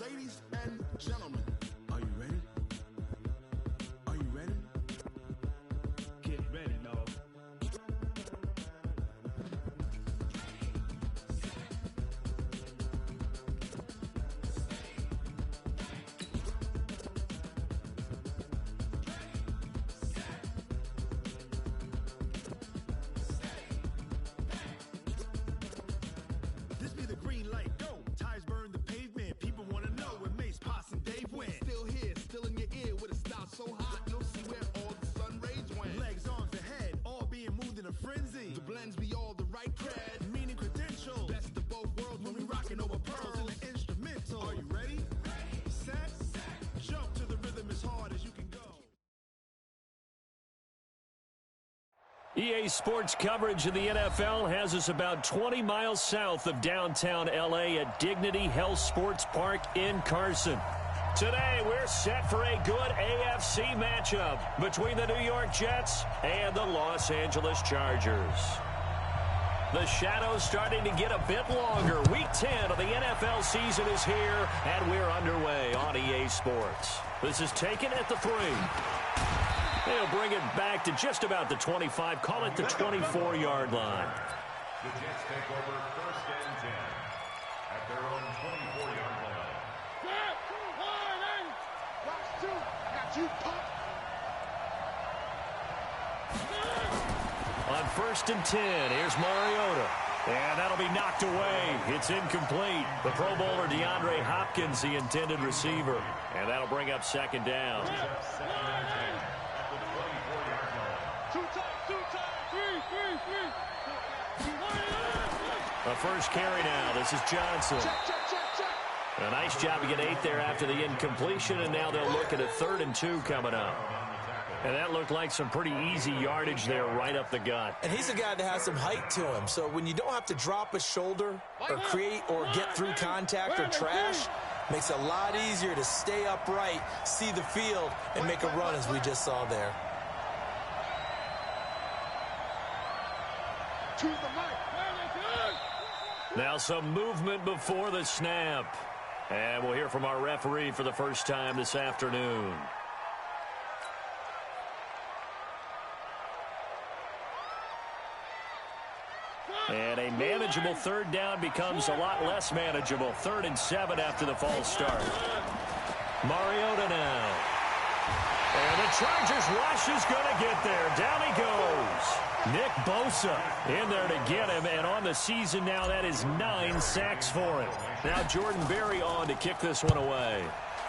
Ladies and gentlemen, are you ready? Are you ready? Get ready, y'all. This be the green light, go. Tires burn the pavement. People want to know where Mace, Poss, and Dave went. Still here, still in your ear with a style so hot, you'll see where all the sun rays went. Legs, arms, and head, all being moved in a frenzy. The blends be all the right cred, meaning credentials. Best of both worlds when we rockin' over pearls in the instrumental. Are you ready? Set, jump to the rhythm as hard as you can go. EA Sports coverage of the NFL has us about 20 miles south of downtown L.A. at Dignity Health Sports Park in Carson. Today, we're set for a good AFC matchup between the New York Jets and the Los Angeles Chargers. The shadow's starting to get a bit longer. Week 10 of the NFL season is here, and we're underway on EA Sports. This is taken at the 3. They'll bring it back to just about the 25, call it the 24-yard line. The Jets take over 1st and 10 at their own 24-yard line. Watch two, got you pumped. On 1st and 10, here's Mariota. And that'll be knocked away. It's incomplete. The Pro Bowler DeAndre Hopkins, the intended receiver. And that'll bring up 2nd down. A first carry now. This is Johnson. A nice job to get 8 there after the incompletion, and now they'll look at a 3rd and 2 coming up. And that looked like some pretty easy yardage there right up the gut. And he's a guy that has some height to him, so when you don't have to drop a shoulder or create or get through contact or trash, makes it a lot easier to stay upright, see the field, and make a run as we just saw there. To the right. Now some movement before the snap. And we'll hear from our referee for the first time this afternoon. And a manageable 3rd down becomes a lot less manageable. 3rd and 7 after the false start. Mariota now. And the Chargers rush is going to get there. Down he goes. Nick Bosa in there to get him. And on the season now, that is 9 sacks for him. Now Jordan Berry on to kick this one away.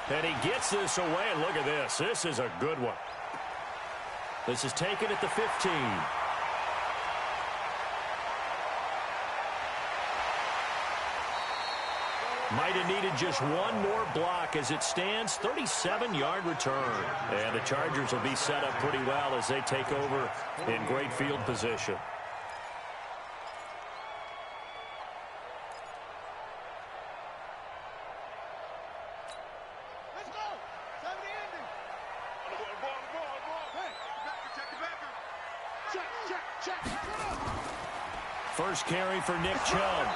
And he gets this away. And look at this. This is a good one. This is taken at the 15. Might have needed just one more block as it stands. 37-yard return. And the Chargers will be set up pretty well as they take over in great field position. Let's go. 70 ending. Hey, check. First carry for Nick Chubb.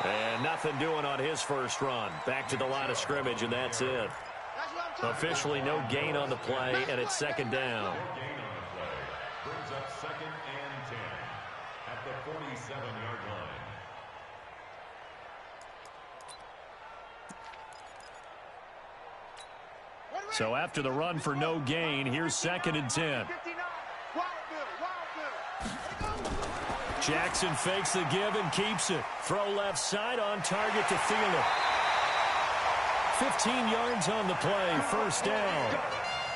And nothing doing on his first run. Back to the line of scrimmage, and that's it. Officially no gain on the play, and it's 2nd down. Brings up 2nd and 10 at the 47-yard line. So after the run for no gain, here's 2nd and 10. Jackson fakes the give and keeps it. Throw left side on target to Thielen. 15 yards on the play, 1st down.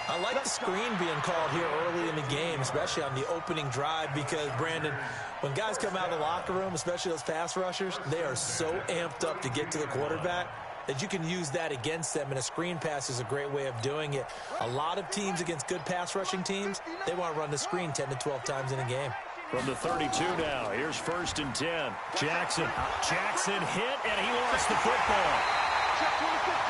I like the screen being called here early in the game, especially on the opening drive, because, Brandon, when guys come out of the locker room, especially those pass rushers, they are so amped up to get to the quarterback that you can use that against them, and a screen pass is a great way of doing it. A lot of teams against good pass rushing teams, they want to run the screen 10 to 12 times in a game. From the 32 now, here's 1st and 10. Jackson hit, and he lost the football.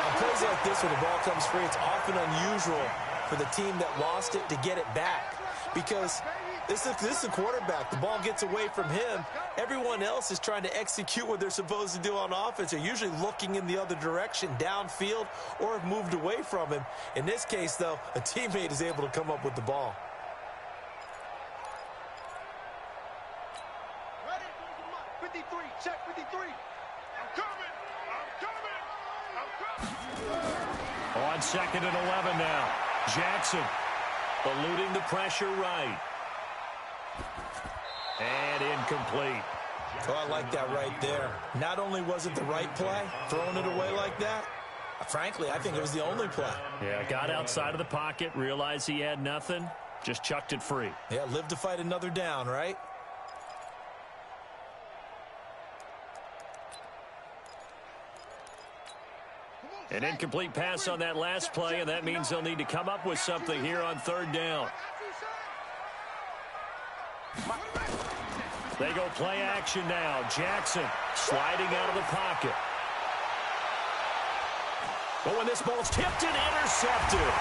On plays like this where the ball comes free, it's often unusual for the team that lost it to get it back, because This is a quarterback. The ball gets away from him. Everyone else is trying to execute what they're supposed to do on offense. They're usually looking in the other direction, downfield, or have moved away from him. In this case, though, a teammate is able to come up with the ball. Ready? 53, check 53. I'm coming. On 2nd and 11 now. Jackson eluding the pressure right. And incomplete. Oh, I like that right there. Not only was it the right play, throwing it away like that, frankly, I think it was the only play. Yeah, got outside of the pocket, realized he had nothing, just chucked it free. Yeah, live to fight another down, right? An incomplete pass on that last play, and that means they'll need to come up with something here on 3rd down. They go play action now. Jackson sliding out of the pocket. But when this ball's tipped and intercepted.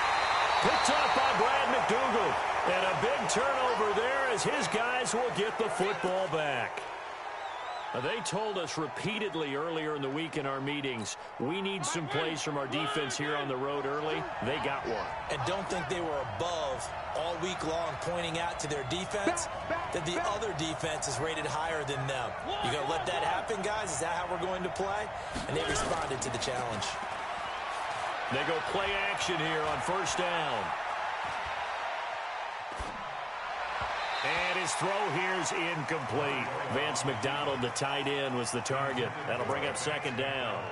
Picked off by Brad McDougal. And a big turnover there as his guys will get the football back. They told us repeatedly earlier in the week in our meetings, we need some plays from our defense here on the road early. They got one. And don't think they were above all week long pointing out to their defense that the other defense is rated higher than them. You going to let that happen, guys? Is that how we're going to play? And they responded to the challenge. They go play action here on 1st down. And his throw here is incomplete. Vance McDonald, the tight end, was the target. That'll bring up 2nd down.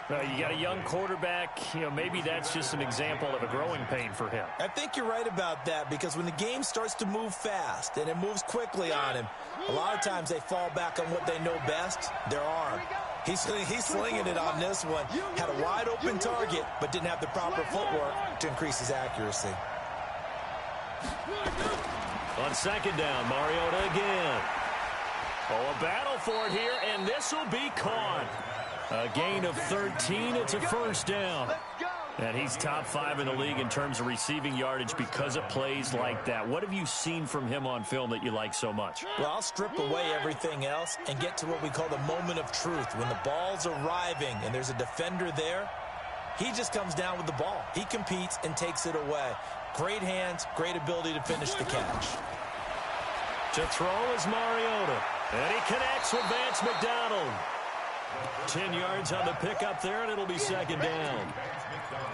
You got a young quarterback. Maybe that's just an example of a growing pain for him. I think you're right about that because when the game starts to move fast and it moves quickly on him, a lot of times they fall back on what they know best, their arm. He's slinging it on this one. Had a wide open target, but didn't have the proper footwork to increase his accuracy. On 2nd down, Mariota again. Oh, a battle for it here, and this will be caught. A gain of 13. It's a 1st down. And he's top 5 in the league in terms of receiving yardage because of plays like that. What have you seen from him on film that you like so much? Well, I'll strip away everything else and get to what we call the moment of truth. When the ball's arriving and there's a defender there, he just comes down with the ball. He competes and takes it away. Great hands, great ability to finish the catch. To throw is Mariota. And he connects with Vance McDonald. 10 yards on the pickup there, and it'll be 2nd down.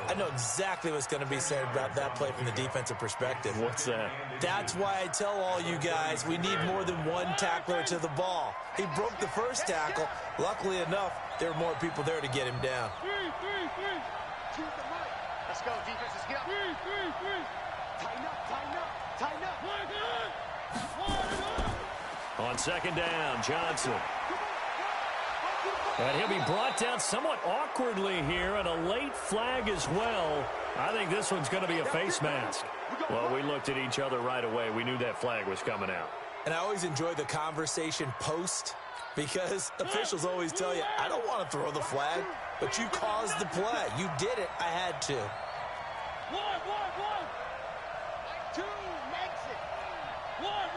I know exactly what's going to be said about that play from the defensive perspective. What's that? That's why I tell all you guys we need more than one tackler to the ball. He broke the first tackle. Luckily enough, there were more people there to get him down. Let's go, defense. Let's get up. Tighten up. Tighten up. On 2nd down, Johnson. And he'll be brought down somewhat awkwardly here, and a late flag as well. I think this one's going to be a face mask. Well, we looked at each other right away. We knew that flag was coming out. And I always enjoy the conversation post because officials always tell you, I don't want to throw the flag, but you caused the play. You did it. I had to. One. 2 makes it. One.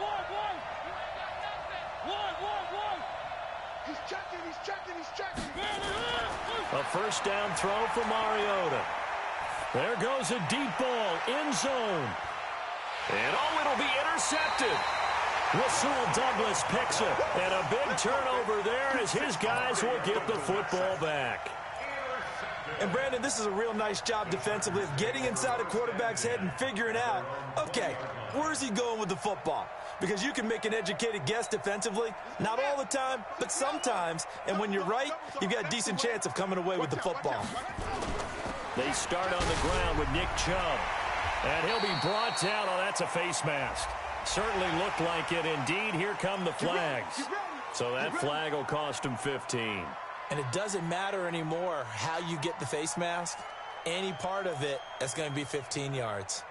He's checking. A 1st down throw for Mariota. There goes a deep ball, end zone. And it'll be intercepted. Rasul Douglas picks it. And a big turnover there as his guys will get the football back. And, Brandon, this is a real nice job defensively of getting inside a quarterback's head and figuring out, okay, where's he going with the football? Because you can make an educated guess defensively. Not all the time, but sometimes. And when you're right, you've got a decent chance of coming away with the football. They start on the ground with Nick Chubb. And he'll be brought down. Oh, that's a face mask. Certainly looked like it. Indeed, here come the flags. So that flag will cost him 15. And it doesn't matter anymore how you get the face mask. Any part of it is going to be 15 yards.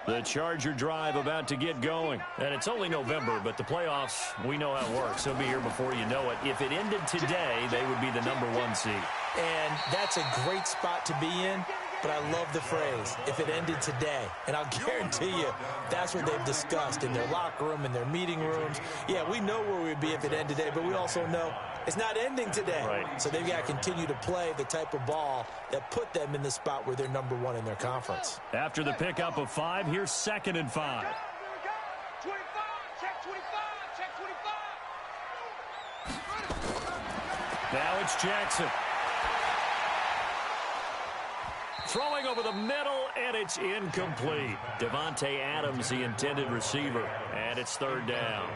The Charger drive about to get going. And it's only November, but the playoffs, we know how it works. They'll be here before you know it. If it ended today, they would be the #1 seed. And that's a great spot to be in but I love the phrase, if it ended today. And I'll guarantee you that's what they've discussed in their locker room, in their meeting rooms. Yeah, we know where we'd be if it ended today, but we also know it's not ending today. Right. So they've got to continue to play the type of ball that put them in the spot where they're number one in their conference. After the pickup of 5, here's 2nd and 5. 25, check 25, check 25. Now it's Jackson. Throwing over the middle, and it's incomplete. Davante Adams, the intended receiver, and it's 3rd down.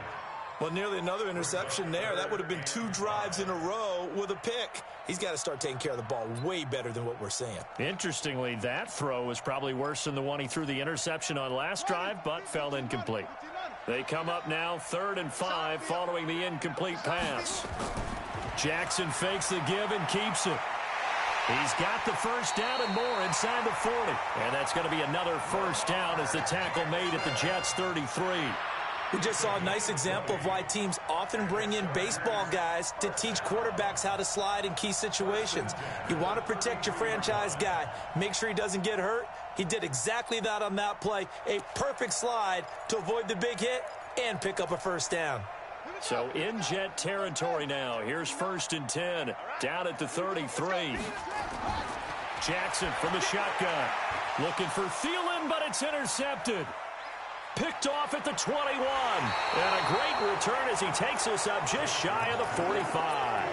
Well, nearly another interception there. That would have been 2 drives in a row with a pick. He's got to start taking care of the ball way better than what we're seeing. Interestingly, that throw was probably worse than the one he threw the interception on last drive, but fell incomplete. They come up now 3rd and 5 following the incomplete pass. Jackson fakes the give and keeps it. He's got the 1st down and more inside the 40. And that's going to be another 1st down as the tackle made at the Jets' 33. We just saw a nice example of why teams often bring in baseball guys to teach quarterbacks how to slide in key situations. You want to protect your franchise guy. Make sure he doesn't get hurt. He did exactly that on that play. A perfect slide to avoid the big hit and pick up a 1st down. So in Jet territory now. Here's 1st and 10. Down at the 33. Jackson from the shotgun. Looking for Thielen, but it's intercepted. Picked off at the 21. And a great return as he takes us up just shy of the 45.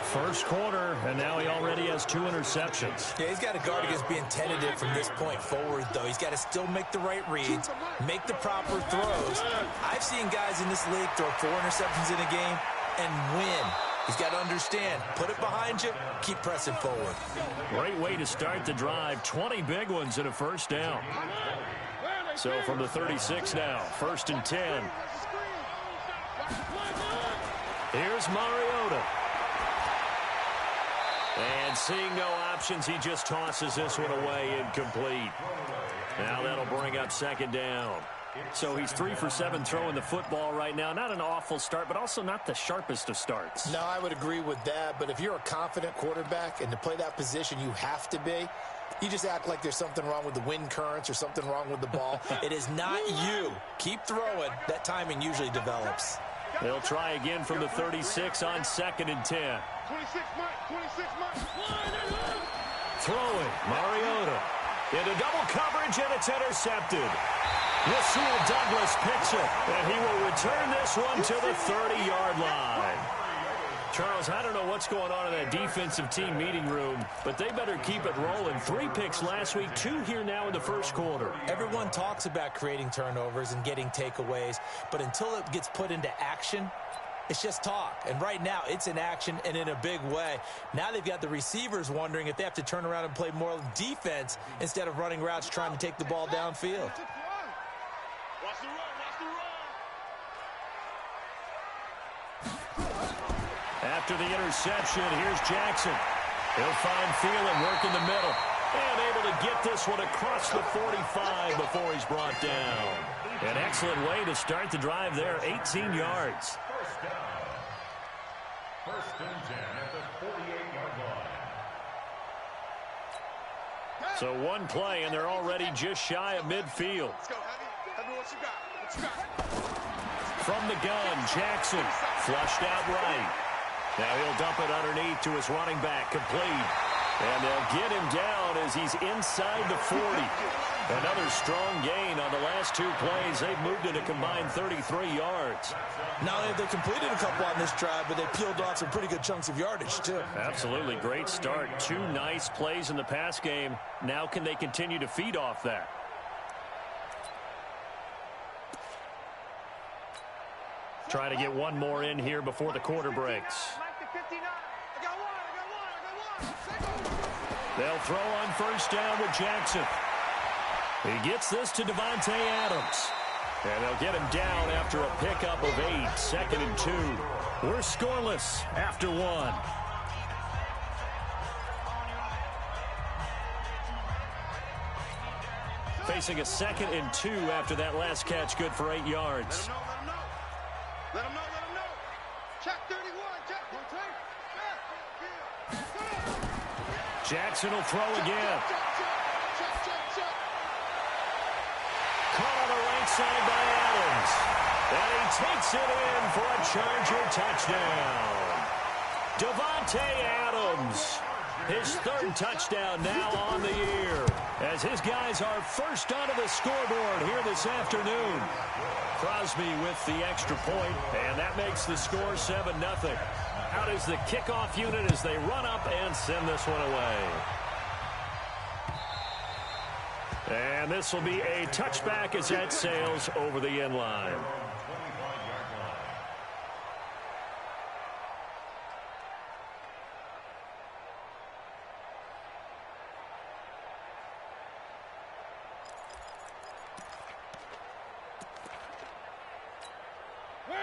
1st quarter, and now he already has 2 interceptions. Yeah, he's got to guard against being tentative from this point forward, though. He's got to still make the right reads, make the proper throws. I've seen guys in this league throw 4 interceptions in a game and win. He's got to understand, put it behind you, keep pressing forward. Great way to start the drive. 20 big ones and a 1st down. So from the 36 now, 1st and 10. Here's Mariota. And seeing no options, he just tosses this one away incomplete. Now that'll bring up 2nd down. So he's 3 for 7 throwing the football right now. Not an awful start, but also not the sharpest of starts. No, I would agree with that. But if you're a confident quarterback and to play that position, you have to be. You just act like there's something wrong with the wind currents or something wrong with the ball. It is not you. Keep throwing. That timing usually develops. They'll try again from the 36 on 2nd and 10. 26 Mike. Throwing, Mariota. Into double coverage, and it's intercepted. Rasul Douglas picks it, and he will return this one to the 30-yard line. Charles, I don't know what's going on in that defensive team meeting room, but they better keep it rolling. 3 picks last week, 2 here now in the 1st quarter. Everyone talks about creating turnovers and getting takeaways, but until it gets put into action, it's just talk. And right now, it's in action and in a big way. Now they've got the receivers wondering if they have to turn around and play more defense instead of running routes trying to take the ball downfield. Watch the run. After the interception, here's Jackson. He'll find Thielen working the middle. And able to get this one across the 45 before he's brought down. An excellent way to start the drive there, 18 yards. 1st down. 1st and 10 at the 48-yard line. So 1 play, and they're already just shy of midfield. Let's go, Heavy, what you got? From the gun, Jackson flushed out right. Now he'll dump it underneath to his running back, complete. And they'll get him down as he's inside the 40. Another strong gain on the last 2 plays. They've moved it a combined 33 yards. Not only have they completed a couple on this drive, but they peeled off some pretty good chunks of yardage, too. Absolutely. Great start. 2 nice plays in the pass game. Now can they continue to feed off that? Try to get 1 more in here before the quarter breaks. They'll throw on 1st down with Jackson. He gets this to Davante Adams. And they'll get him down after a pickup of 8. 2nd and 2. We're scoreless after 1. Facing a 2nd and 2 after that last catch, good for 8 yards. Let him know. Check 31. Check. Jackson will throw again. Caught on the right side by Adams. And he takes it in for a Charger touchdown. Davante Adams, his third touchdown now on the year, as his guys are first onto the scoreboard here this afternoon. Crosby with the extra point, and that makes the score 7-0. Out is the kickoff unit as they run up and send this one away. And this will be a touchback as that sails over the end line.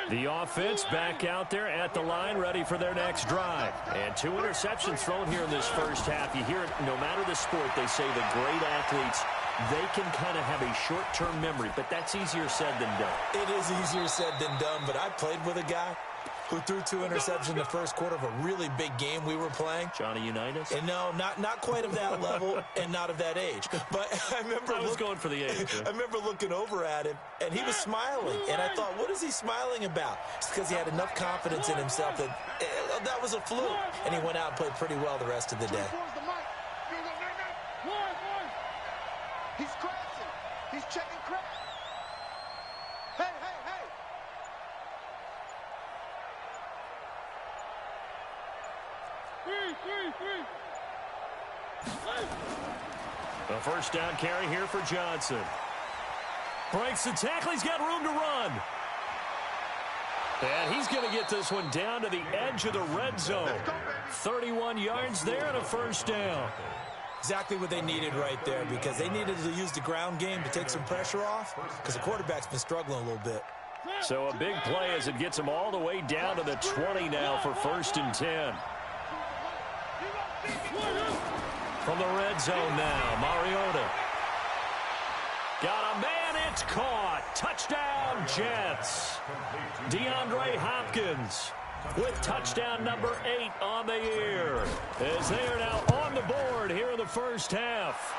The offense back out there at the line, ready for their next drive. And 2 interceptions thrown here in this first half. You hear it, no matter the sport, they say the great athletes, they can kind of have a short-term memory, but that's easier said than done. It is easier said than done, but I played with a guy who threw 2 interceptions in the first quarter of a really big game we were playing. Johnny Unitas? And no, not quite of that level and not of that age. But I remember I was going for the age. I remember looking over at him, and he was smiling. And I thought, what is he smiling about? It's because he had enough confidence in himself that that was a fluke. And he went out and played pretty well the rest of the day. He's crashing. He's checking crash. Hey, hey, hey. A first down carry here for Johnson. Breaks the tackle. He's got room to run. And he's going to get this one down to the edge of the red zone. 31 yards there and a first down. Exactly what they needed right there, because they needed to use the ground game to take some pressure off, because the quarterback's been struggling a little bit. So a big play as it gets him all the way down to the 20 now for 1st and 10. From the red zone now, Mariota. Got a man, it's caught. Touchdown, Jets. DeAndre Hopkins with touchdown number 8 on the year, as they are now on the board here in the first half.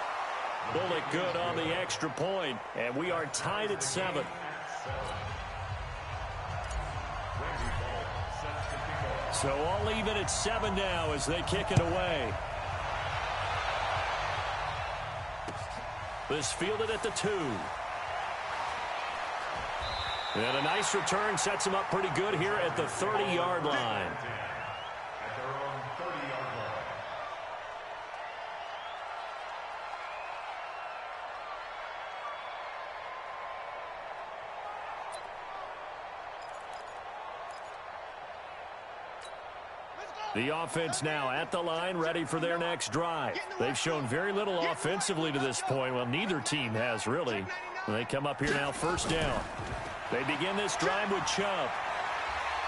Bullock good on the extra point, and we are tied at 7. So all even at 7 now as they kick it away. This fielded at the 2. And a nice return sets him up pretty good here at the 30-yard line. At their own 30-yard line. The offense now at the line, ready for their next drive. They've shown very little offensively to this point. Well, neither team has really. They come up here now, first down. They begin this drive with Chubb.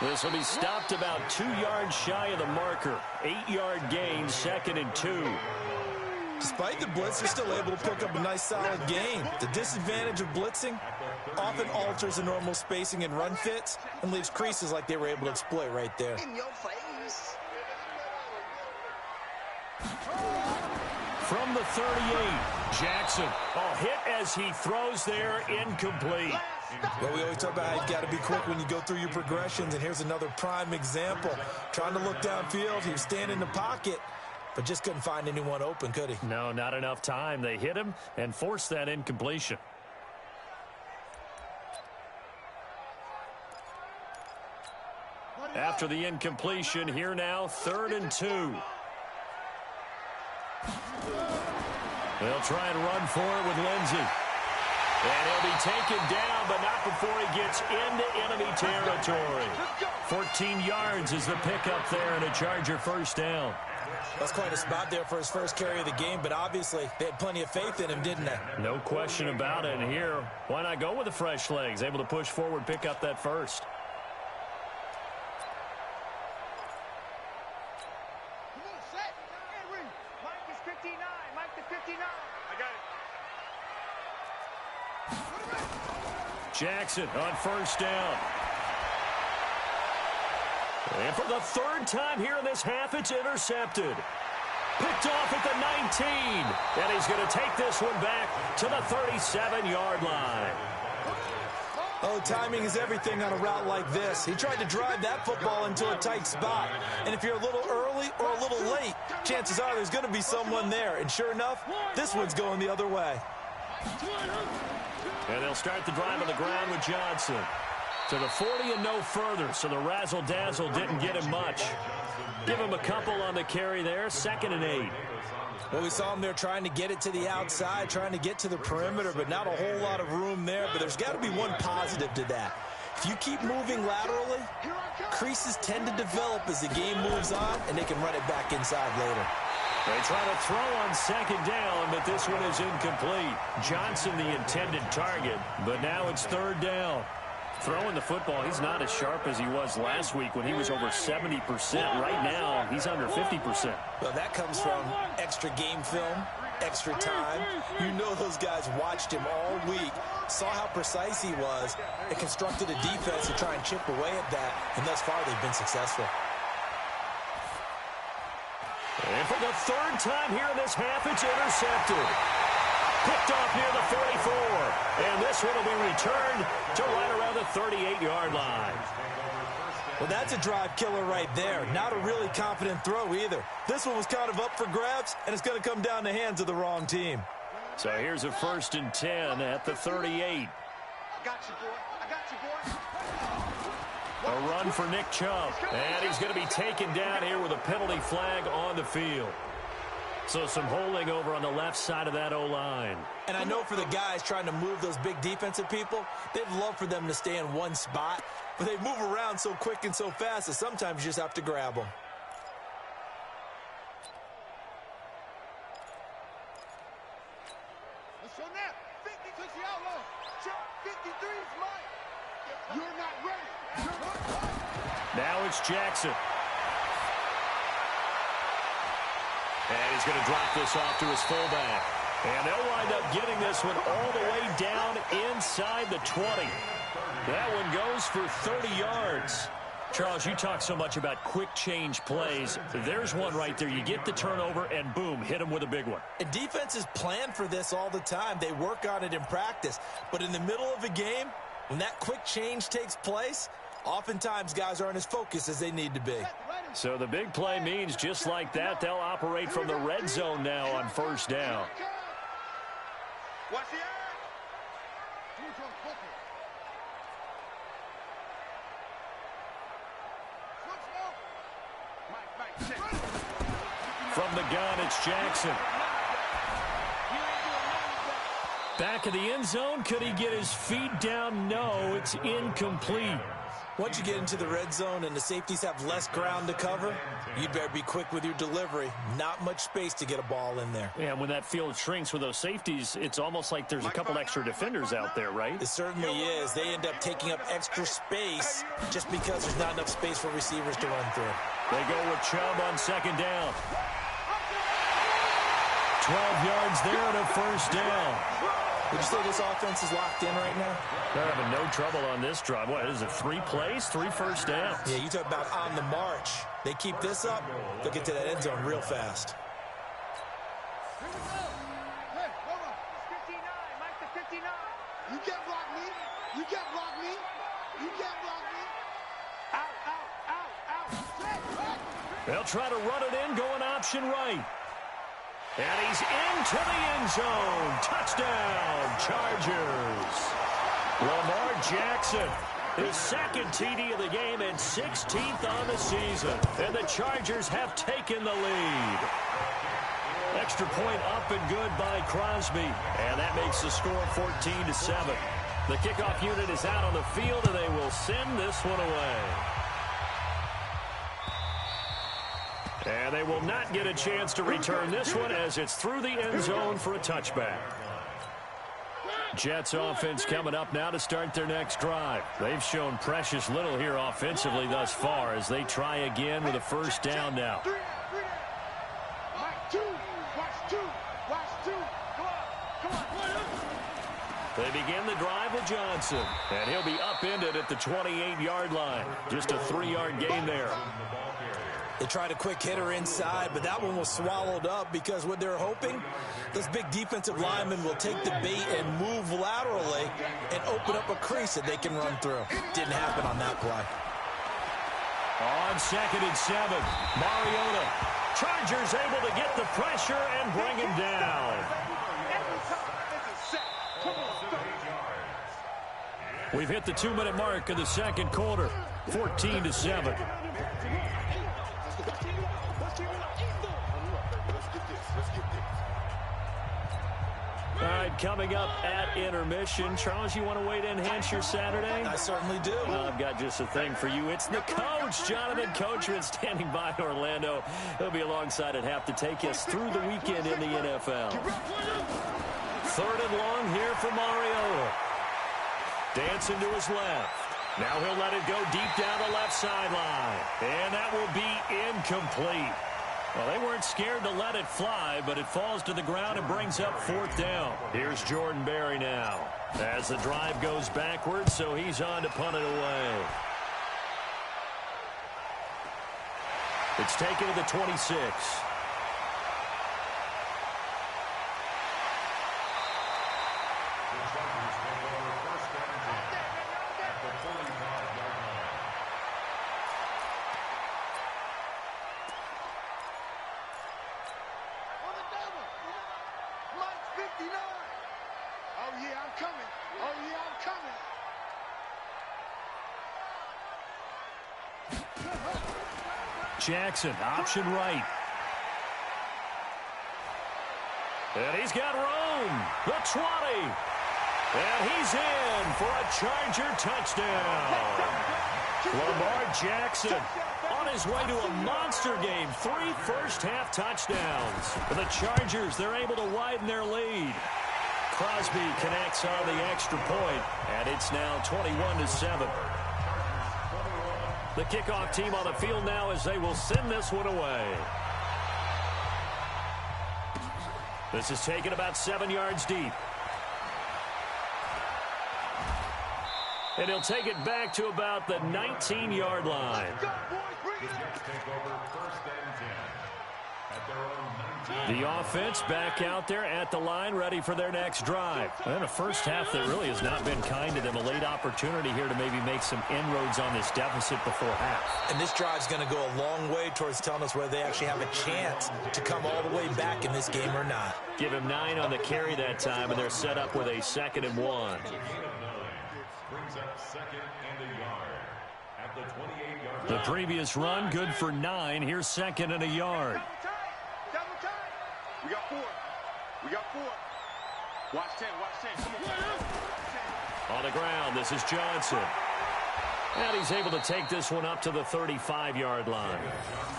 This will be stopped about 2 yards shy of the marker. 8-yard gain, 2nd and 2. Despite the blitz, they're still able to pick up a nice, solid gain. The disadvantage of blitzing often alters the normal spacing and run fits and leaves creases like they were able to exploit right there. In your face. From the 38, Jackson. A hit as he throws there, incomplete. Well, we always talk about how you've got to be quick when you go through your progressions, and here's another prime example. Trying to look downfield, he was standing in the pocket, but just couldn't find anyone open, could he? No, not enough time. They hit him and forced that incompletion. After the incompletion, here now, 3rd and 2. They'll try and run for it with Lindsey. And he'll be taken down, but not before he gets into enemy territory. 14 yards is the pickup there, and a Charger first down. That's quite a spot there for his first carry of the game, but obviously they had plenty of faith in him, didn't they? No question about it. And here, why not go with the fresh legs? Able to push forward, pick up that first. Jackson on first down. And for the 3rd time here in this half, it's intercepted. Picked off at the 19. And he's going to take this one back to the 37-yard line. Oh, timing is everything on a route like this. He tried to drive that football into a tight spot. And if you're a little early or a little late, chances are there's going to be someone there. And sure enough, this one's going the other way. And they'll start the drive on the ground with Johnson. To the 40 and no further, so the razzle-dazzle didn't get him much. Give him a couple on the carry there, 2nd and 8. Well, we saw him there trying to get it to the outside, trying to get to the perimeter, but not a whole lot of room there. But there's got to be one positive to that. If you keep moving laterally, creases tend to develop as the game moves on, and they can run it back inside later. They try to throw on 2nd down, but this one is incomplete. Johnson the intended target, but now it's 3rd down. Throwing the football, he's not as sharp as he was last week when he was over 70%. Right now, he's under 50%. Well, that comes from extra game film, extra time. You know those guys watched him all week, saw how precise he was, and constructed a defense to try and chip away at that, and thus far they've been successful. And for the 3rd time here in this half, it's intercepted. Picked off near the 44. And this one will be returned to right around the 38-yard line. Well, that's a drive killer right there. Not a really confident throw either. This one was kind of up for grabs, and it's going to come down the hands of the wrong team. So here's a 1st and 10 at the 38. I got you, boy. I got you, boy. A run for Nick Chubb. And he's going to be taken down here with a penalty flag on the field. So some holding over on the left side of that O-line. And I know for the guys trying to move those big defensive people, they'd love for them to stay in one spot, but they move around so quick and so fast that sometimes you just have to grab them. Let's go now. 50 takes the outlaw. Chuck, 53 is mine. You're not ready. Now it's Jackson. And he's going to drop this off to his fullback. And they'll wind up getting this one all the way down inside the 20. That one goes for 30 yards. Charles, you talk so much about quick change plays. There's one right there. You get the turnover, and boom, hit him with a big one. And defenses plan for this all the time. They work on it in practice. But in the middle of a game, when that quick change takes place, oftentimes guys aren't as focused as they need to be. So the big play means just like that, they'll operate from the red zone now on 1st down. Watch the From the gun, it's Jackson. Back of the end zone. Could he get his feet down? No, it's incomplete. Once you get into the red zone and the safeties have less ground to cover, you'd better be quick with your delivery. Not much space to get a ball in there. Yeah, when that field shrinks with those safeties, it's almost like there's a couple extra defenders out there, right? It certainly is. They end up taking up extra space just because there's not enough space for receivers to run through. They go with Chubb on 2nd down. 12 yards there and a 1st down. Would you say this offense is locked in right now? They're having no trouble on this drive. What is it, 3 plays, 3 1st downs? Yeah, you talk about on the march. They keep this up, they'll get to that end zone real fast. Hey, hold on. 59, Mike the 59. You can't block me. You can't block me. You can't block me. Out, out, out, out. Hey. They'll try to run it in, going option right. And he's into the end zone. Touchdown, Chargers. Lamar Jackson, his 2nd TD of the game and 16th on the season. And the Chargers have taken the lead. Extra point up and good by Crosby. And that makes the score 14-7. The kickoff unit is out on the field, and they will send this one away. And they will not get a chance to return this one as it's through the end zone for a touchback. Jets offense coming up now to start their next drive. They've shown precious little here offensively thus far as they try again with a 1st down now. They begin the drive with Johnson, and he'll be upended at the 28-yard line. Just a 3-yard gain there. They tried a quick hitter inside, but that one was swallowed up because what they're hoping, this big defensive lineman will take the bait and move laterally and open up a crease that they can run through. Didn't happen on that play. On 2nd and 7, Mariota. Chargers able to get the pressure and bring him down. We've hit the 2-minute mark of the second quarter, 14-7. All right, coming up at intermission. Charles, you want to wait to enhance your Saturday? I certainly do. Well, I've got just a thing for you. It's the coach, Jonathan Coachman, standing by in Orlando. He'll be alongside at half to take us through the weekend in the NFL. 3rd and long here for Mariota. Dancing to his left. Now he'll let it go deep down the left sideline. And that will be incomplete. Well, they weren't scared to let it fly, but it falls to the ground and brings up 4th down. Here's Jordan Berry now. As the drive goes backwards, so he's on to punt it away. It's taken to the 26. Jackson, option right. And he's got room. The 20. And he's in for a Charger touchdown. Lamar Jackson on his way to a monster game. 3 first-half touchdowns. For the Chargers, they're able to widen their lead. Crosby connects on the extra point, and it's now 21-7. The kickoff team on the field now as they will send this one away. This is taken about 7 yards deep. And he'll take it back to about the 19-yard line. The offense back out there at the line, ready for their next drive. And a first half that really has not been kind to them. A late opportunity here to maybe make some inroads on this deficit before half. And this drive's going to go a long way towards telling us whether they actually have a chance to come all the way back in this game or not. Give him 9 on the carry that time, and they're set up with a 2nd and 1. The previous run, good for 9. Here's 2nd and a yard. We got 4. We got 4. Watch 10. Watch 10. Come on. On the ground, this is Johnson. And he's able to take this one up to the 35-yard line.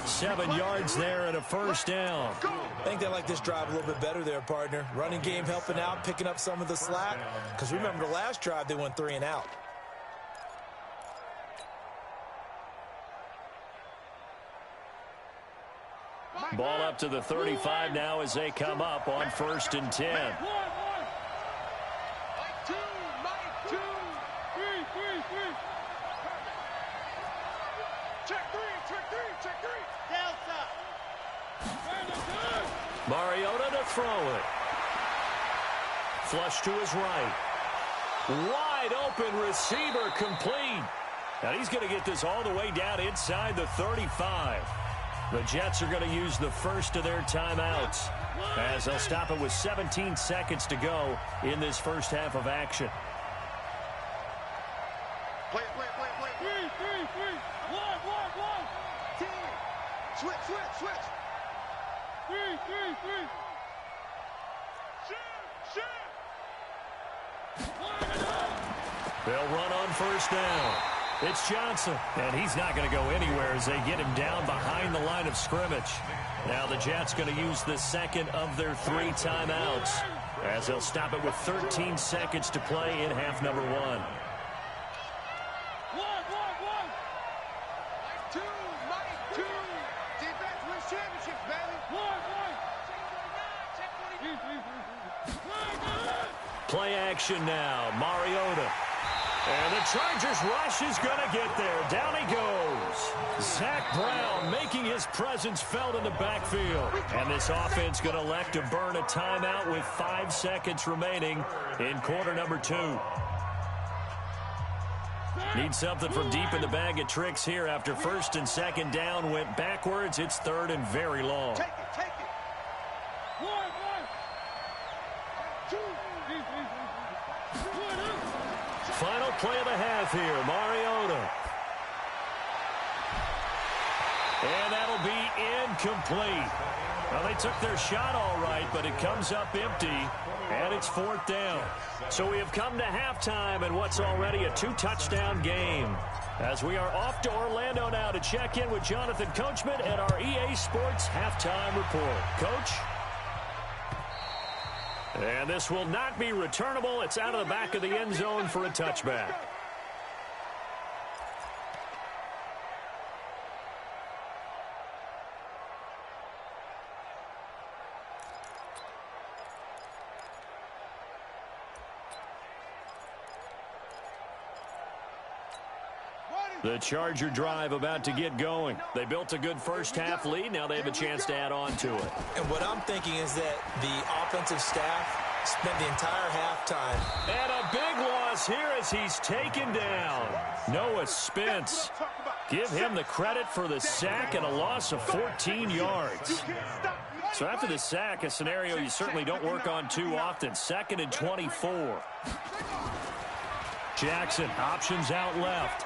7 yards there and a first down. I think they like this drive a little bit better there, partner. Running game helping out, picking up some of the slack. Because remember the last drive, they went 3 and out. Ball up to the 35 now as they come up on 1st and 10. Mike 2. Mike 2. 3. Check 3. Check 3. Delta. Mariota to throw it. Flush to his right. Wide open receiver complete. Now he's going to get this all the way down inside the 35. The Jets are going to use the first of their timeouts as they'll stop it with 17 seconds to go in this first half of action. Play. 3. 1. 10. Switch. 3. They'll run on first down. It's Johnson, and he's not going to go anywhere as they get him down behind the line of scrimmage. Now the Jets going to use the second of their 3 timeouts as they'll stop it with 13 seconds to play in half number 1. 1. Mike 2. Defense wins championships, baby. 1. Play action now. Mariota. And the Chargers rush is going to get there. Down he goes. Zach Brown making his presence felt in the backfield. And this offense going to elect to burn a timeout with 5 seconds remaining in quarter number 2. Need something from deep in the bag of tricks here after first and second down went backwards. It's third and very long. Take it. 1, 2. Final play of the half here, Mariota. And that'll be incomplete. Well, they took their shot all right, but it comes up empty, and it's 4th down. So we have come to halftime in what's already a 2-touchdown game. As we are off to Orlando now to check in with Jonathan Coachman at our EA Sports Halftime Report. Coach? And this will not be returnable. It's out of the back of the end zone for a touchback. The Charger drive about to get going. They built a good first-half lead. Now they have a chance to add on to it. And what I'm thinking is that the offensive staff spent the entire halftime. And a big loss here as he's taken down. Noah Spence. Give him the credit for the sack and a loss of 14 yards. So after the sack, a scenario you certainly don't work on too often. 2nd and 24. Jackson, options out left.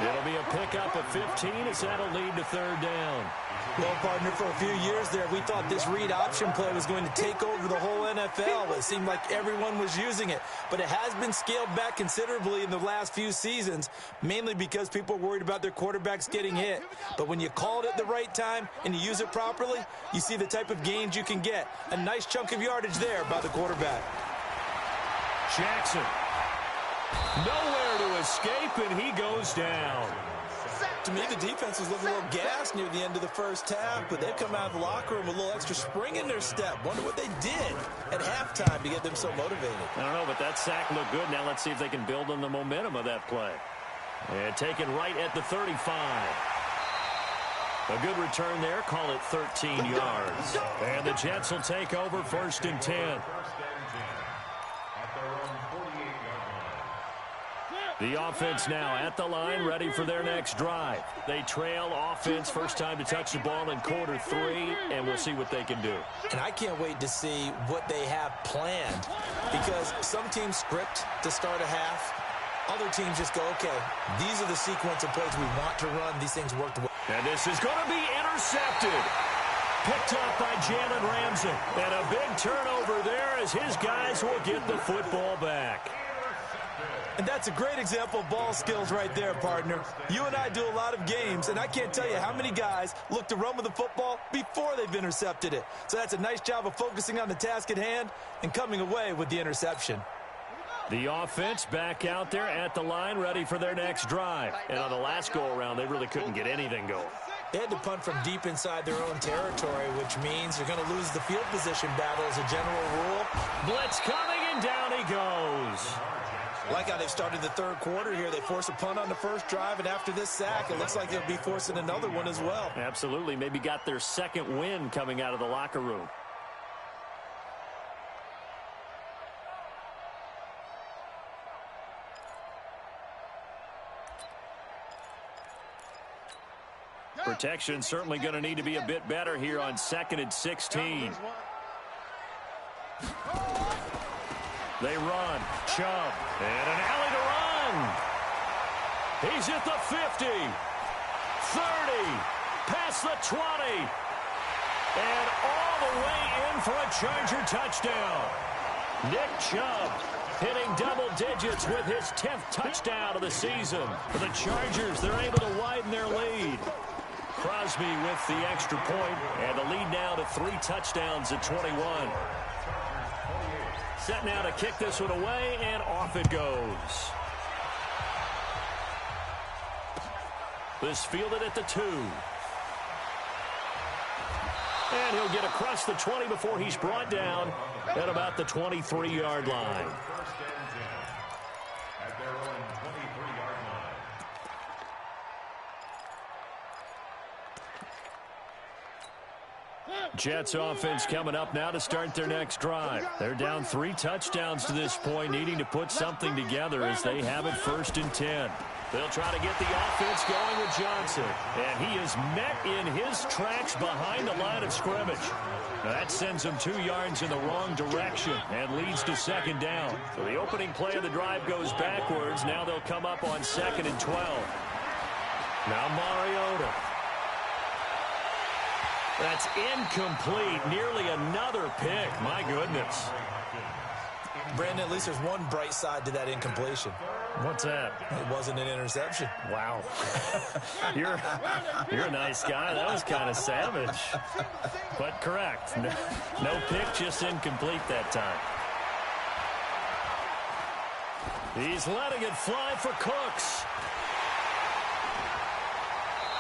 It'll be a pickup of 15 as that'll lead to 3rd down. Well, partner, for a few years there, we thought this read option play was going to take over the whole NFL. It seemed like everyone was using it. But it has been scaled back considerably in the last few seasons, mainly because people are worried about their quarterbacks getting hit. But when you call it at the right time and you use it properly, you see the type of gains you can get. A nice chunk of yardage there by the quarterback. Jackson. Nowhere to escape, and he goes down. To me, the defense was looking a little gassed near the end of the first half, but they've come out of the locker room with a little extra spring in their step. Wonder what they did at halftime to get them so motivated. I don't know, but that sack looked good. Now let's see if they can build on the momentum of that play. And taken right at the 35. A good return there. Call it 13 yards. And the Jets will take over 1st and 10. The offense now at the line, ready for their next drive. They trail offense, first time to touch the ball in quarter 3, and we'll see what they can do. And I can't wait to see what they have planned, because some teams script to start a half. Other teams just go, okay, these are the sequence of plays we want to run. These things worked well. And this is going to be intercepted. Picked up by Jalen Ramsey. And a big turnover there as his guys will get the football back. And that's a great example of ball skills right there, partner. You and I do a lot of games, and I can't tell you how many guys look to run with the football before they've intercepted it. So that's a nice job of focusing on the task at hand and coming away with the interception. The offense back out there at the line, ready for their next drive. And on the last go-around, they really couldn't get anything going. They had to punt from deep inside their own territory, which means they're going to lose the field position battle as a general rule. Blitz coming, and down he goes. Like how they've started the third quarter here. They force a punt on the first drive, and after this sack, it looks like they'll be forcing another one as well. Absolutely. Maybe got their second win coming out of the locker room. Protection certainly going to need to be a bit better here on 2nd and 16. They run. Chubb. And an alley to run. He's at the 50. 30. Past the 20. And all the way in for a Charger touchdown. Nick Chubb hitting double digits with his 10th touchdown of the season. For the Chargers, they're able to widen their lead. Crosby with the extra point, and the lead now to 3 touchdowns at 21. Set now to kick this one away, and off it goes. This fielded at the 2. And he'll get across the 20 before he's brought down at about the 23-yard line. First and 10 at their own 23-yard line. Jets offense coming up now to start their next drive. They're down 3 touchdowns to this point, needing to put something together as they have it 1st and 10. They'll try to get the offense going with Johnson. And he is met in his tracks behind the line of scrimmage. That sends him 2 yards in the wrong direction and leads to 2nd down. So the opening play of the drive goes backwards. Now they'll come up on 2nd and 12. Now Mariota. That's incomplete. Nearly another pick. My goodness. Brandon, at least there's one bright side to that incompletion. What's that? It wasn't an interception. Wow. You're a nice guy. That was kind of savage. But correct. No pick, just incomplete that time. He's letting it fly for Cooks.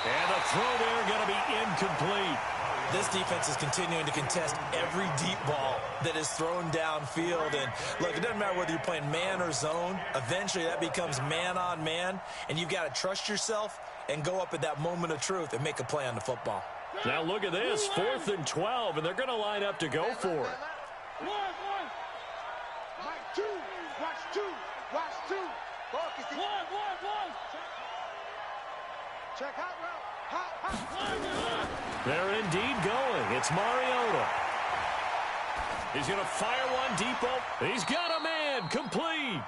And the throw there going to be incomplete. This defense is continuing to contest every deep ball that is thrown downfield. And, look, it doesn't matter whether you're playing man or zone. Eventually, that becomes man-on-man, and you've got to trust yourself and go up at that moment of truth and make a play on the football. Now, look at this. 4th and 12, and they're going to line up to go for it. Mike, 2. Watch 2. Watch 2. Check out route. They're indeed going. It's Mariota. He's going to fire one deep. He's got a man. Complete.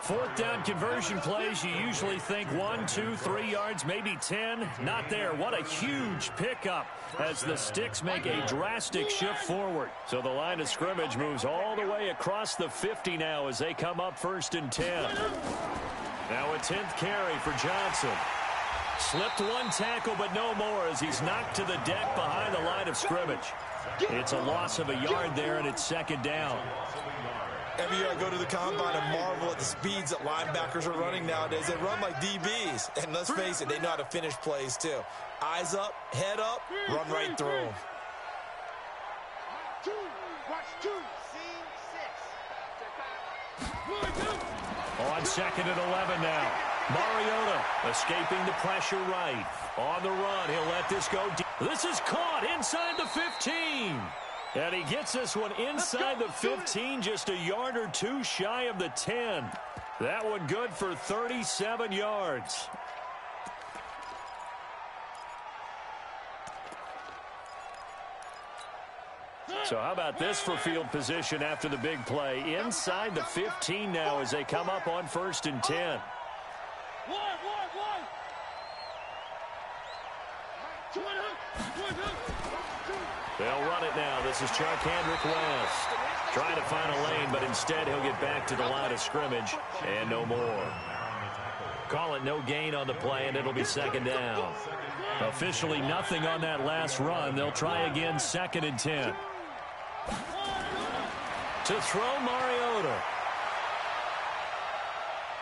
4th down conversion plays, you usually think 1, 2, 3 yards, maybe 10. Not there. What a huge pickup as the Sticks make a drastic shift forward. So the line of scrimmage moves all the way across the 50 now as they come up 1st and 10. Now a 10th carry for Johnson. Slipped one tackle, but no more as he's knocked to the deck behind the line of scrimmage. It's a loss of a yard there, and it's 2nd down. Every year I go to the combine and marvel at the speeds that linebackers are running nowadays. They run like DBs. And let's face it, they know how to finish plays too. Eyes up, head up, run right through them. 2. Watch 2. On 2nd and 11 now. Mariota escaping the pressure right. On the run, he'll let this go deep. This is caught inside the 15. And he gets this one inside the 15, just a yard or 2 shy of the 10. That one good for 37 yards. So how about this for field position after the big play? Inside the 15 now as they come up on 1st and 10. They'll run it now. This is Charcandrick West. Trying to find a lane, but instead he'll get back to the line of scrimmage and no more. Call it no gain on the play, and it'll be 2nd down. Officially nothing on that last run. They'll try again 2nd and 10. To throw Mariota.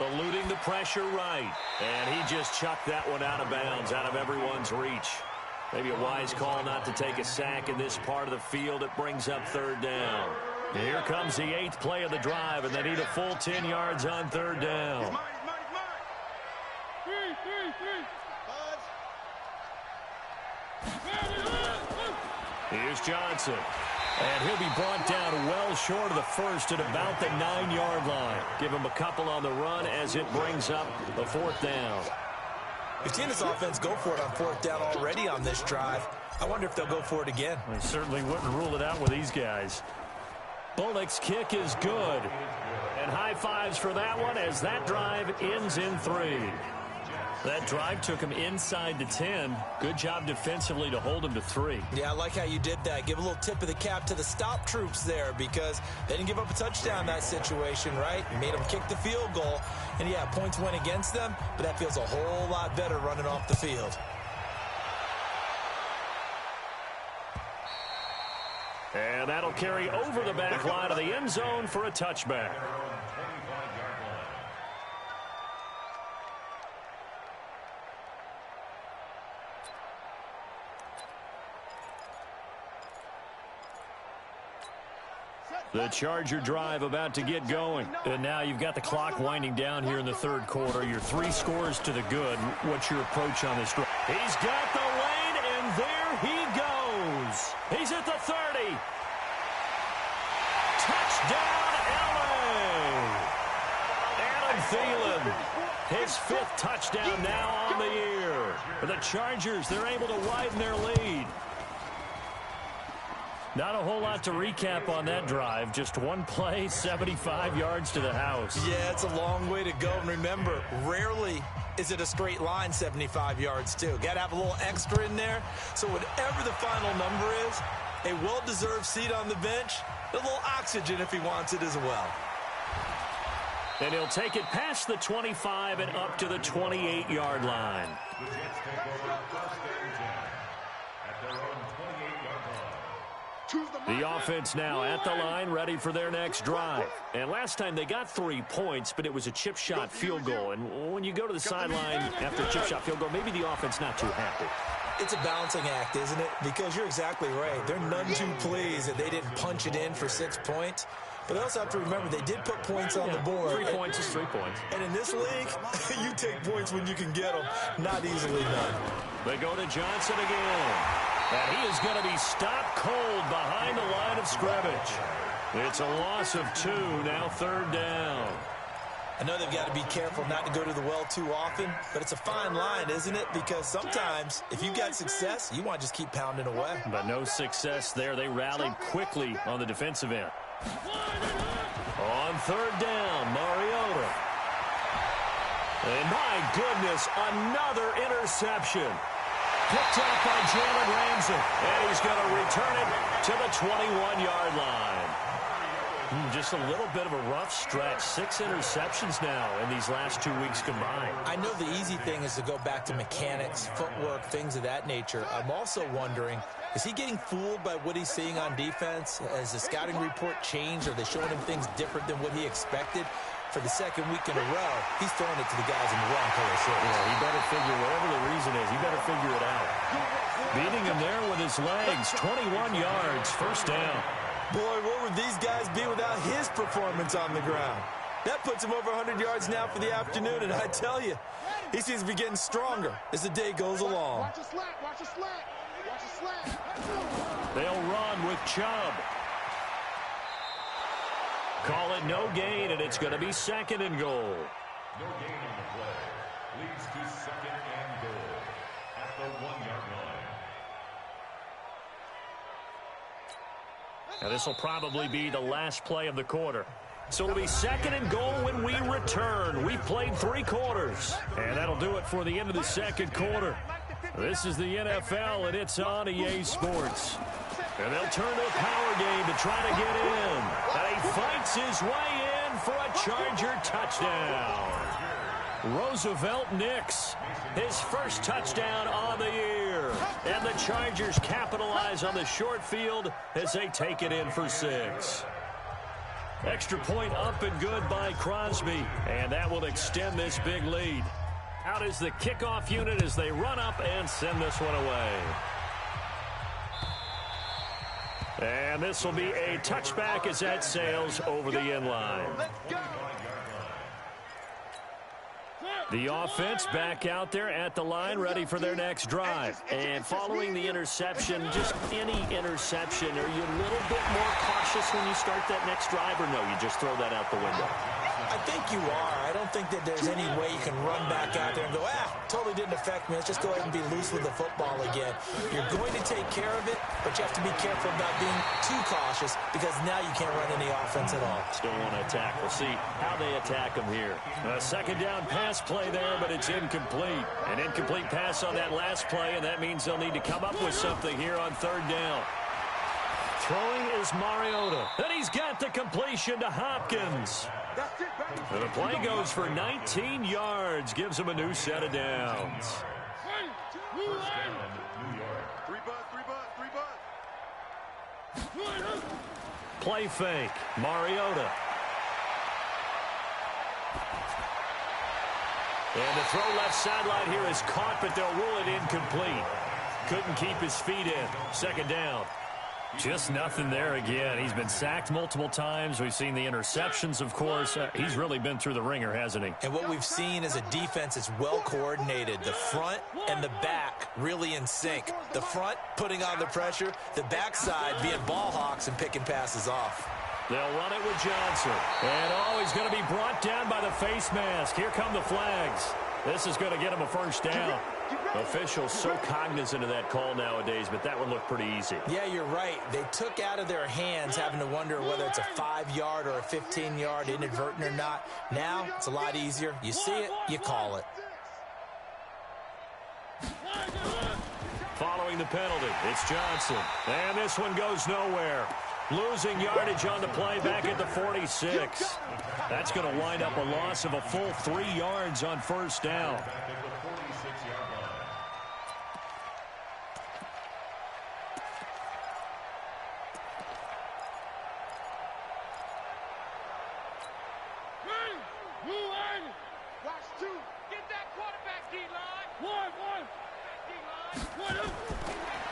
Eluding the pressure right. And he just chucked that one out of bounds, out of everyone's reach. Maybe a wise call not to take a sack in this part of the field. It brings up 3rd down. Here comes the 8th play of the drive, and they need a full 10 yards on 3rd down. Here's Johnson. And he'll be brought down well short of the 1st at about the 9-yard line. Give him a couple on the run as it brings up the 4th down. We've seen this offense go for it on 4th down already on this drive. I wonder if they'll go for it again. I certainly wouldn't rule it out with these guys. Bullock's kick is good. And high fives for that one as that drive ends in 3. That drive took him inside the 10. Good job defensively to hold him to 3. Yeah, I like how you did that. Give a little tip of the cap to the stop troops there because they didn't give up a touchdown in that situation, right? You made them kick the field goal. And, yeah, points went against them, but that feels a whole lot better running off the field. And that'll carry over the back line of the end zone for a touchback. The Charger drive about to get going. And now you've got the clock winding down here in the third quarter. You're 3 scores to the good. What's your approach on this drive? He's got the lane, and there he goes. He's at the 30. Touchdown, LA. Adam Thielen, his 5th touchdown now on the year. For the Chargers, they're able to widen their lead. Not a whole lot to recap on that drive. Just one play, 75 yards to the house. Yeah, it's a long way to go. And remember, rarely is it a straight line 75 yards, too. Got to have a little extra in there. So whatever the final number is, a well-deserved seat on the bench, a little oxygen if he wants it as well. And he'll take it past the 25 and up to the 28-yard line. The Jets take over 1st and 10 at their own 28-yard line. The offense now at the line, ready for their next drive. And last time they got 3 points, but it was a chip shot field goal. And when you go to the sideline after a chip shot field goal, maybe the offense not too happy. It's a balancing act, isn't it? Because you're exactly right. They're none too pleased that they didn't punch it in for 6 points. But they also have to remember they did put points on the board. 3 points is 3 points. And in this league, you take points when you can get them, not easily done. They go to Johnson again. And he is going to be stopped cold behind the line of scrimmage. It's a loss of 2, now 3rd down. I know they've got to be careful not to go to the well too often, but it's a fine line, isn't it? Because sometimes, if you've got success, you want to just keep pounding away. But no success there. They rallied quickly on the defensive end. On 3rd down, Mariota. And my goodness, another interception. Picked up by Jalen Ramsey. And he's going to return it to the 21-yard line. Just a little bit of a rough stretch. 6 interceptions now in these last 2 weeks combined. I know the easy thing is to go back to mechanics, footwork, things of that nature. I'm also wondering, is he getting fooled by what he's seeing on defense? Has the scouting report changed? Are they showing him things different than what he expected? For the 2nd week in a row, he's throwing it to the guys in the wrong color shirts. Yeah, he better figure, whatever the reason is, he better figure it out. Beating him there with his legs, 21 yards, 1st down. Boy, what would these guys be without his performance on the ground? That puts him over 100 yards now for the afternoon, and I tell you, he seems to be getting stronger as the day goes along. Watch a slant, watch a slant, watch a slant. They'll run with Chubb. Call it no gain, and it's going to be 2nd and goal. No gain on the play. Leads to 2nd and goal at the 1-yard line. Now, this will probably be the last play of the quarter. So it'll be 2nd and goal when we return. We've played 3 quarters. And that'll do it for the end of the 2nd quarter. This is the NFL, and it's on EA Sports. And they'll turn to a power game to try to get in. And he fights his way in for a Charger touchdown. Roosevelt Nix, his 1st touchdown on the year. And the Chargers capitalize on the short field as they take it in for 6. Extra point up and good by Crosby. And that will extend this big lead. Out is the kickoff unit as they run up and send this one away. And this will be a touchback as that sails over the end line. The offense back out there at the line, ready for their next drive. And following the interception, just any interception, are you a little bit more cautious when you start that next drive, or no, you just throw that out the window? I think you are. I don't think that there's any way you can run back out there and go, totally didn't affect me. Let's just go ahead and be loose with the football again. You're going to take care of it, but you have to be careful about being too cautious because now you can't run any offense at all. Still want to attack. We'll see how they attack them here. A 2nd down pass play there, but it's incomplete. An incomplete pass on that last play, and that means they'll need to come up with something here on 3rd down. Throwing is Mariota. And he's got the completion to Hopkins. And the play goes for 19 yards. Gives him a new set of downs. 1st down, New York. 3 bud. Play fake. Mariota. And the throw left sideline here is caught, but they'll rule it incomplete. Couldn't keep his feet in. 2nd down. Just nothing there again. He's been sacked multiple times. We've seen the interceptions, of course. He's really been through the ringer, hasn't he? And what we've seen is a defense that's well coordinated. The front and the back really in sync. The front putting on the pressure, the backside being ball hawks and picking passes off. They'll run it with Johnson. And, he's going to be brought down by the face mask. Here come the flags. This is going to get him a first down. Officials so cognizant of that call nowadays, but that would look pretty easy. Yeah, you're right. They took out of their hands having to wonder whether it's a 5-yard or a 15-yard inadvertent or not. Now, it's a lot easier. You see it, you call it. Following the penalty, it's Johnson. And this one goes nowhere. Losing yardage on the play back at the 46. That's going to wind up a loss of a full 3 yards on first down.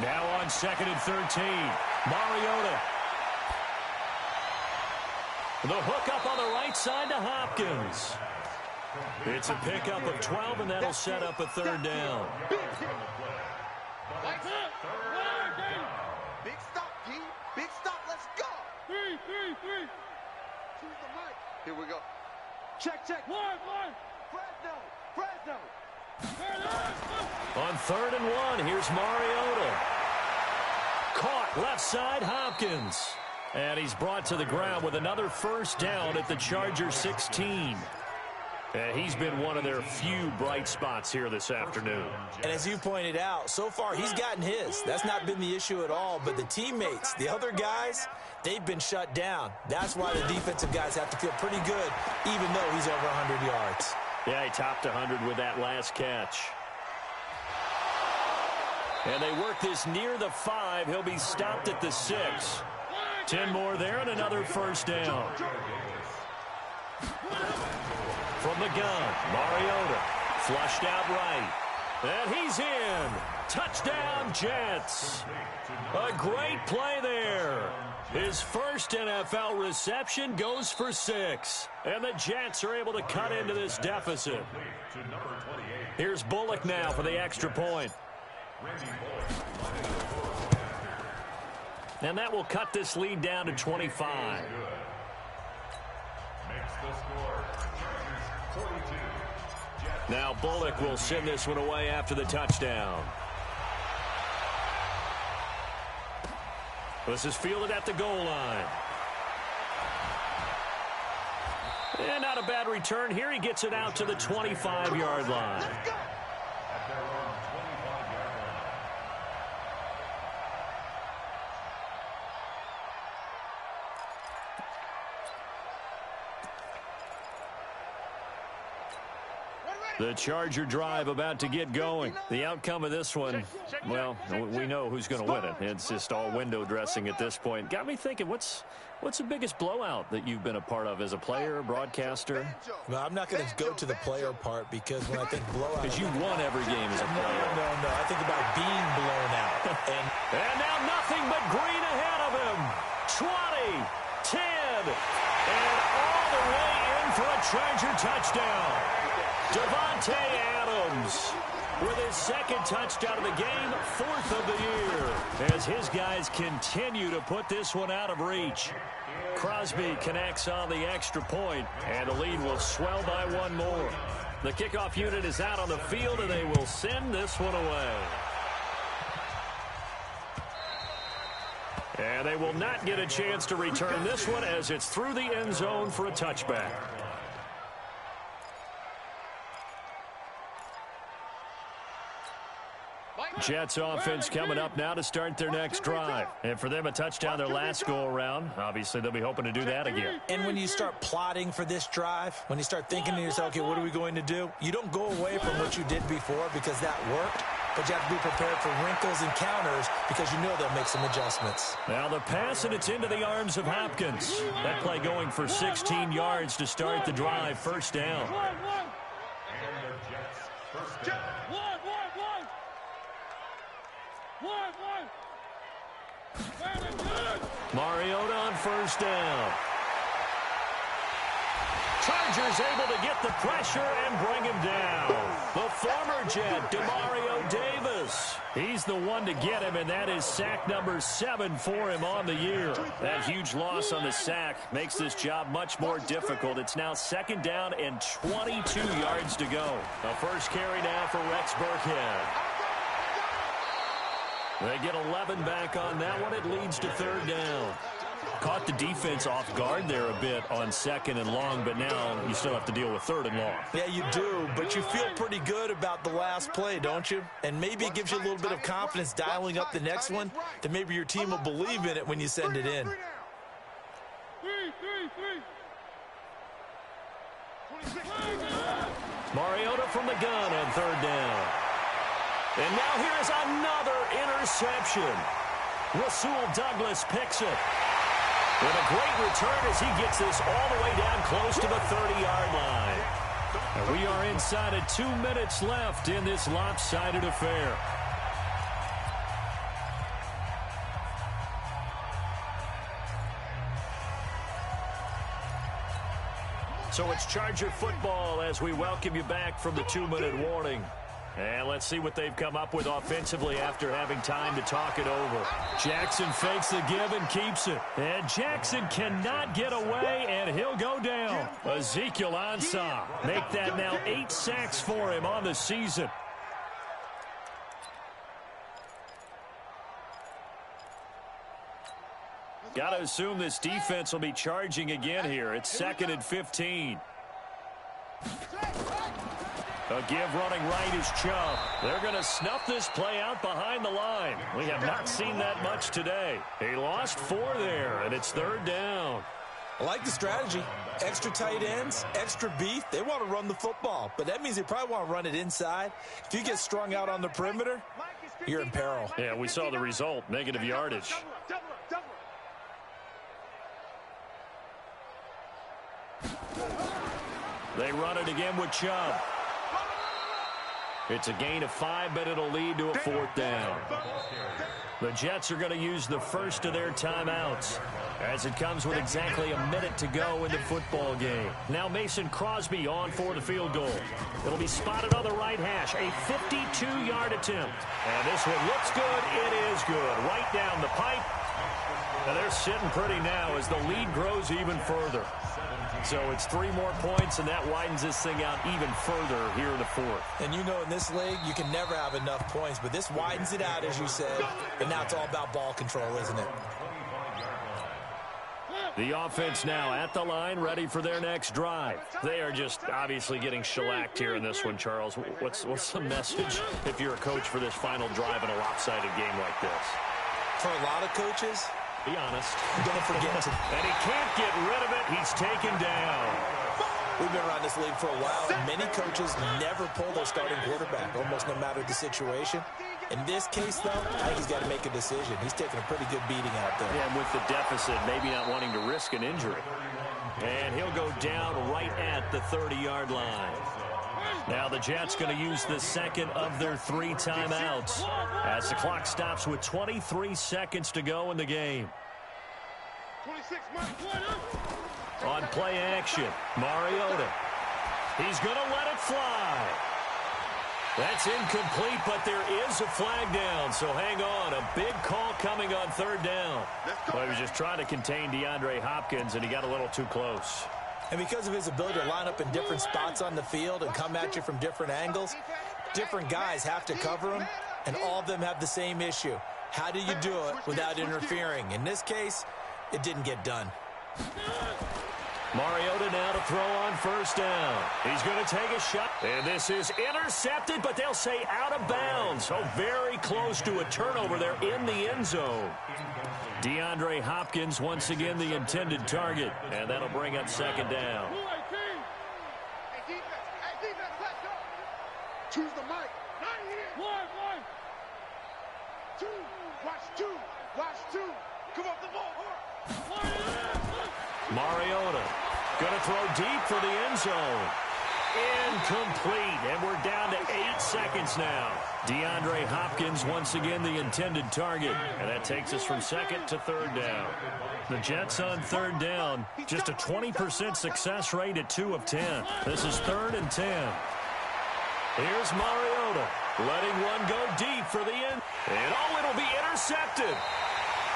Now on 2nd and 13. Mariota. The hook up on the right side to Hopkins. It's a pickup of 12, and that'll set up a third down. Big stop, G. Big stop. Let's go. 3. Choose the mic. Here we go. Check. 1. Fresno. On 3rd and 1, here's Mariota. Caught left side, Hopkins. And he's brought to the ground with another first down at the Chargers 16. And he's been one of their few bright spots here this afternoon. And as you pointed out, so far he's gotten his. That's not been the issue at all. But the teammates, the other guys, they've been shut down. That's why the defensive guys have to feel pretty good, even though he's over 100 yards. Yeah, he topped 100 with that last catch. And they work this near the 5. He'll be stopped at the 6. 10 more there and another first down. From the gun, Mariota flushed out right. And he's in. Touchdown, Jets. A great play there. His first NFL reception goes for 6. And the Jets are able to cut into this deficit. Here's Bullock now for the extra point. And that will cut this lead down to 25. Now Bullock will send this one away after the touchdown. This is fielded at the goal line. And not a bad return here. He gets it out to the 25-yard line. The Charger drive about to get going. The outcome of this one, well, we know who's going to win it. It's just all window dressing at this point. Got me thinking, what's the biggest blowout that you've been a part of as a player, broadcaster? Well, I'm not going to go to the player part because when I think blowout... Because you won every game as a player. No. I think about being blown out. And now nothing but green ahead of him. 20, 10, and all the way in for a Charger touchdown. Davante Adams with his second touchdown of the game, 4th of the year, as his guys continue to put this one out of reach. Crosby connects on the extra point, and the lead will swell by 1 more. The kickoff unit is out on the field, and they will send this one away. And they will not get a chance to return this one as it's through the end zone for a touchback. Jets offense coming up now to start their next drive. And for them, a touchdown their last go-around. Obviously, they'll be hoping to do that again. And when you start plotting for this drive, when you start thinking to yourself, okay, what are we going to do? You don't go away from what you did before because that worked, but you have to be prepared for wrinkles and counters because you know they'll make some adjustments. Now the pass, and it's into the arms of Hopkins. That play going for 16 yards to start the drive. First down. Mariota on first down. Chargers able to get the pressure and bring him down. The former Jet, Demario Davis. He's the one to get him, and that is sack number 7 for him on the year. That huge loss on the sack makes this job much more difficult. It's now 2nd down and 22 yards to go. The first carry now for Rex Burkhead. They get 11 back on that one. It leads to 3rd down. Caught the defense off guard there a bit on 2nd and long, but now you still have to deal with 3rd and long. Yeah, you do, but you feel pretty good about the last play, don't you? And maybe it gives you a little bit of confidence dialing up the next one that maybe your team will believe in it when you send it in. Mariota from the gun on 3rd down. And now here's another interception. Rasul Douglas picks it. With a great return as he gets this all the way down close to the 30-yard line. And we are inside of 2 minutes left in this lopsided affair. So it's Charger football as we welcome you back from the 2-minute warning. And let's see what they've come up with offensively after having time to talk it over. Jackson fakes the give and keeps it. And Jackson cannot get away, and he'll go down. Ezekiel Ansah make that now 8 sacks for him on the season. Got to assume this defense will be charging again here. It's 2nd and 15. A give running right is Chubb. They're going to snuff this play out behind the line. We have not seen that much today. He lost 4 there, and it's 3rd down. I like the strategy. Extra tight ends, extra beef. They want to run the football, but that means they probably want to run it inside. If you get strung out on the perimeter, you're in peril. Yeah, we saw the result, negative yardage. They run it again with Chubb. It's a gain of 5, but it'll lead to a 4th down. The Jets are going to use the first of their timeouts as it comes with exactly a minute to go in the football game. Now Mason Crosby on for the field goal. It'll be spotted on the right hash, a 52-yard attempt. And this one looks good. It is good. Right down the pipe. And they're sitting pretty now as the lead grows even further. So it's 3 more points, and that widens this thing out even further here in the 4th. And you know in this league, you can never have enough points, but this widens it out, as you said. And now it's all about ball control, isn't it? The offense now at the line, ready for their next drive. They are just obviously getting shellacked here in this one, Charles. What's the message if you're a coach for this final drive in a lopsided game like this? For a lot of coaches, be honest. Don't forget to. And he can't get rid of it. He's taken down. We've been around this league for a while, and many coaches never pull their starting quarterback, almost no matter the situation. In this case, though, I think he's got to make a decision. He's taking a pretty good beating out there. Yeah, and with the deficit, maybe not wanting to risk an injury. And he'll go down right at the 30-yard line. Now the Jets going to use the second of their 3 timeouts as the clock stops with 23 seconds to go in the game. 26, On play action, Mariota. He's going to let it fly. That's incomplete, but there is a flag down, so hang on. A big call coming on 3rd down. Well, he was just trying to contain DeAndre Hopkins, and he got a little too close. And because of his ability to line up in different spots on the field and come at you from different angles, different guys have to cover him, and all of them have the same issue. How do you do it without interfering? In this case, it didn't get done. Mariota now to throw on 1st down. He's going to take a shot. And this is intercepted, but they'll say out of bounds. So very close to a turnover there in the end zone. DeAndre Hopkins once again the intended target. And that'll bring up 2nd down. Choose the mic. Not here. One. 2. Watch 2. Watch 2. Come off the ball. Mariota going to throw deep for the end zone. Incomplete, and we're down to 8 seconds now. DeAndre Hopkins once again the intended target. And that takes us from second to third down. The Jets on third down. Just a 20% success rate at 2 of 10. This is 3rd and 10. Here's Mariota letting one go deep for the end. And it'll be intercepted.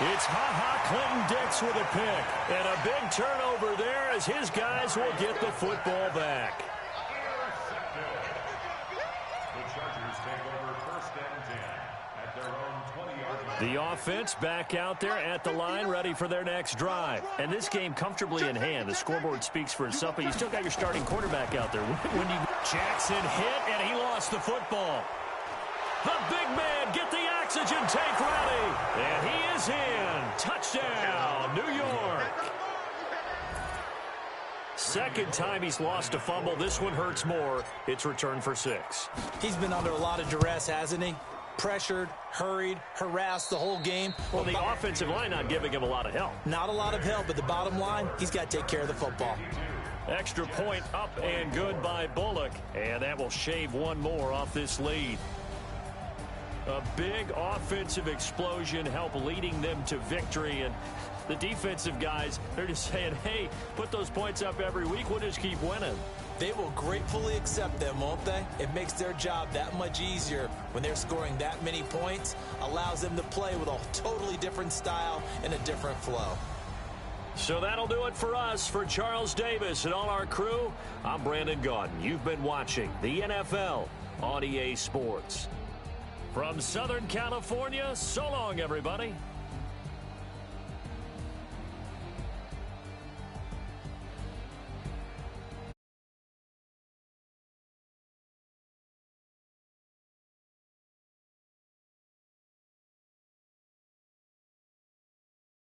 It's Clinton-Dix with a pick. And a big turnover there as his guys will get the football back. The offense back out there at the line, ready for their next drive. And this game comfortably in hand. The scoreboard speaks for itself, but you still got your starting quarterback out there. Jackson hit, and he lost the football. The big man, get the oxygen tank ready. And he is in. Touchdown, New York. Second time he's lost a fumble. This one hurts more. It's returned for 6. He's been under a lot of duress, hasn't he? Pressured, hurried, harassed the whole game. Well, the offensive line not giving him a lot of help. Not a lot of help, but the bottom line, he's got to take care of the football. Extra point up and good by Bullock, and that will shave one more off this lead. A big offensive explosion help leading them to victory, and the defensive guys, they're just saying, hey, put those points up every week, we'll just keep winning. They will gratefully accept them, won't they? It makes their job that much easier when they're scoring that many points, allows them to play with a totally different style and a different flow. So that'll do it for us. For Charles Davis and all our crew, I'm Brandon Gaudin. You've been watching the NFL on EA Sports. From Southern California, so long, everybody.